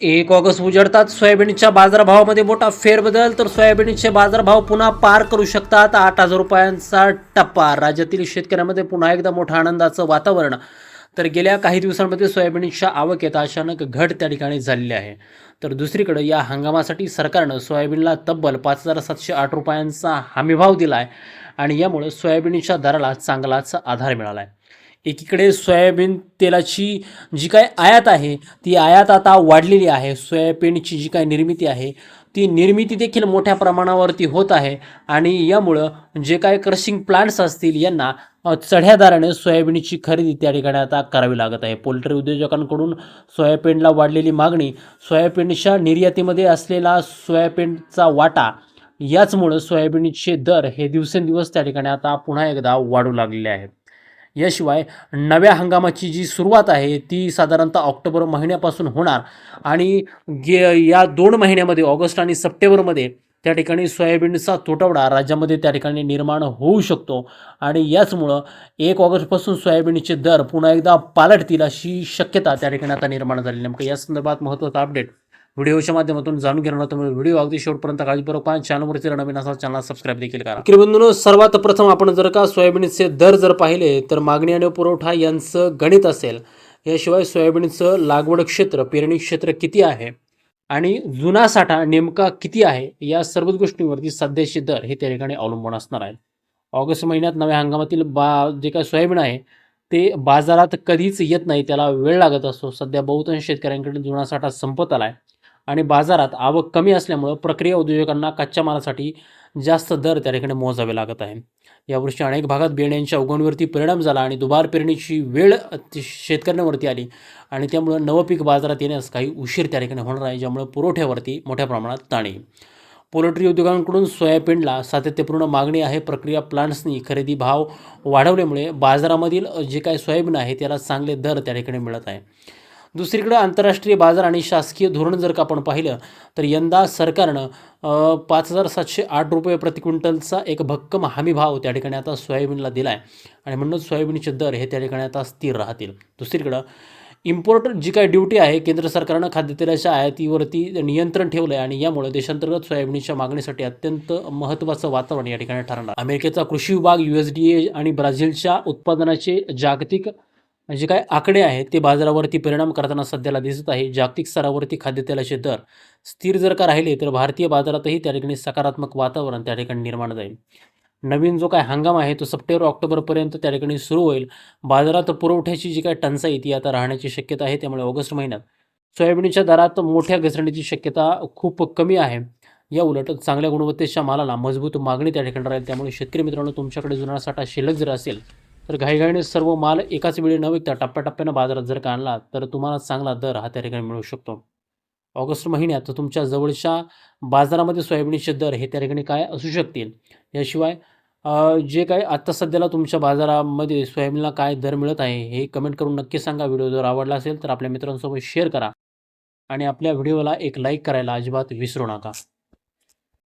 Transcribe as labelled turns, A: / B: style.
A: 1 August उजाडतात सोयाबीनच्या बाजारभावामध्ये मोठा फेरबदल. तर सोयाबीनचे बाजारभाव पुन्हा पार करू शकतात 8,000 रुपयांचा टप्पा. राज्यातील शेतकऱ्यांमध्ये पुन्हा एकदा मोठं आनंदाचं वातावरण. तर गेल्या काही दिवसांमध्ये सोयाबीनच्या आवकेत अचानक घट त्या ठिकाणी झालेली आहे. तर दुसरीकडे या हंगामासाठी सरकारनं सोयाबीनला तब्बल 5,708 रुपयांचा हमीभाव दिला आहे आणि यामुळे सोयाबीनच्या दराला चांगलाच आधार मिळाला आहे. एकीकडे सोयाबीन तेलाची जी काही आयात आहे ती आयात आता वाढलेली आहे. सोयाबीनची जी काही निर्मिती आहे ती निर्मिती देखील मोठ्या प्रमाणावरती होत आहे आणि यामुळं जे काही क्रशिंग प्लांट्स असतील यांना चढ्या दराने सोयाबीनची खरेदी त्या ठिकाणी आता करावी लागत आहे. पोल्ट्री उद्योजकांकडून सोयाबीनला वाढलेली मागणी, सोयाबीनच्या निर्यातीमध्ये असलेला सोयाबीनचा वाटा याचमुळं सोयाबीनचे दर हे दिवसेंदिवस त्या ठिकाणी आता पुन्हा एकदा वाढू लागलेले आहेत. याशिवाय नव्या हंगामाची जी सुरुवात आहे ती साधारणतः ऑक्टोबर महिन्यापासून होणार आणि या 2 महिन्यामध्ये ऑगस्ट आणि सप्टेंबरमध्ये त्या ठिकाणी सोयाबीनचा तुटवडा राज्यामध्ये त्या ठिकाणी निर्माण होऊ शकतो आणि याचमुळं 1 ऑगस्टपासून सोयाबीनचे दर पुन्हा एकदा पालटतील अशी शक्यता त्या ठिकाणी आता निर्माण झाली. नेमकं या संदर्भात महत्त्वाचा अपडेट व्हिडिओच्या माध्यमातून जाणून घेणार आहोत. त्यामुळे व्हिडिओ अगदी शेवटपर्यंत काळजीपूर्वक पहा. चॅनलवरती नवीन असाल चॅनल सबस्क्राईब देखील करा. बंधूंनो, सर्वात प्रथम आपण जर का सोयाबीनचे दर जर पाहिले तर मागणी आणि पुरवठा यांचं गणित असेल. याशिवाय सोयाबीनचं लागवड क्षेत्र, पेरणी क्षेत्र किती आहे आणि जुना साठा नेमका किती आहे या सर्वच गोष्टींवरती सध्याचे दर हे त्या ठिकाणी अवलंबून असणार आहेत. ऑगस्ट महिन्यात नव्या हंगामातील जे काही सोयाबीन आहे ते बाजारात कधीच येत नाही, त्याला वेळ लागत असतो. सध्या बहुतांश शेतकऱ्यांकडे जुना साठा संपत आला आहे आणि बाजारात आवक कमी असल्यामुळं प्रक्रिया उद्योजकांना कच्च्या मालासाठी जास्त दर त्या ठिकाणी मोजावे लागत आहे. यावर्षी अनेक भागात बियाण्यांच्या उगवणीवरती परिणाम झाला आणि दुबार पेरणीची वेळ शेतकऱ्यांवरती आली आणि त्यामुळं नवं पीक बाजारात येण्यास काही उशीर त्या ठिकाणी होणार आहे, ज्यामुळे पुरवठ्यावरती मोठ्या प्रमाणात ताण येईल. पोल्ट्री उद्योगांकडून सोयाबीनला सातत्यपूर्ण मागणी आहे. प्रक्रिया प्लांट्सनी खरेदी भाव वाढवल्यामुळे बाजारामधील जे काही सोयाबीन आहे त्याला चांगले दर त्या ठिकाणी मिळत आहे. दुसरीकडे आंतरराष्ट्रीय बाजार आणि शासकीय धोरण जर का आपण पाहिलं तर यंदा सरकारनं 5,708 रुपये प्रति क्विंटलचा एक भक्कम हमी भाव त्या ठिकाणी आता सोयाबीनला दिला आहे आणि म्हणूनच सोयाबीनचे दर हे त्या ठिकाणी आता स्थिर राहतील. दुसरीकडं इम्पोर्ट जी काही ड्युटी आहे, केंद्र सरकारनं खाद्यतेलाच्या आयातीवरती नियंत्रण ठेवलं आहे आणि यामुळे देशांतर्गत सोयाबीनच्या मागणीसाठी अत्यंत महत्त्वाचं वातावरण या ठिकाणी ठरणार. अमेरिकेचा कृषी विभाग, USDA आणि ब्राझीलच्या उत्पादनाचे जागतिक जे काय आकडे आहेत ते बाजारावरती परिणाम करताना सध्याला दिसत आहे. जागतिक स्तरावरती खाद्यतेलाचे दर स्थिर जर का राहिले तर भारतीय बाजारातही त्या ठिकाणी सकारात्मक वातावरण त्या ठिकाणी निर्माण जाईल. नवीन जो काय हंगाम आहे तो सप्टेंबर-ऑक्टोबरपर्यंत त्या ठिकाणी सुरू होईल. बाजारात पुरवठ्याची जी काही टंचाई ती आता राहण्याची शक्यता आहे. त्यामुळे ऑगस्ट महिन्यात सोयाबीनच्या दरात मोठ्या घसरणीची शक्यता खूप कमी आहे. या उलट चांगल्या गुणवत्तेच्या मालाला मजबूत मागणी त्या ठिकाणी राहील. त्यामुळे शेतकरी मित्रांनो, तुमच्याकडे जुना साठा शिल्लक जर असेल तर घाईघाईने सर्व माल एकाच वेळी न विकता टप्प्याटप्प्यानं बाजारात जर का आणला तर तुम्हाला चांगला दर हा त्या ठिकाणी मिळू शकतो. ऑगस्ट महिन्यात तुमच्या जवळच्या बाजारामध्ये सोयाबीनचे दर हे त्या ठिकाणी काय असू शकतील. याशिवाय जे काही आत्ता सध्याला तुमच्या बाजारामध्ये सोयाबीनला काय दर मिळत आहे हे कमेंट करून नक्की सांगा. व्हिडिओ जर आवडला असेल तर आपल्या मित्रांसोबत शेअर करा आणि आपल्या व्हिडिओला एक लाईक करायला अजिबात विसरू नका.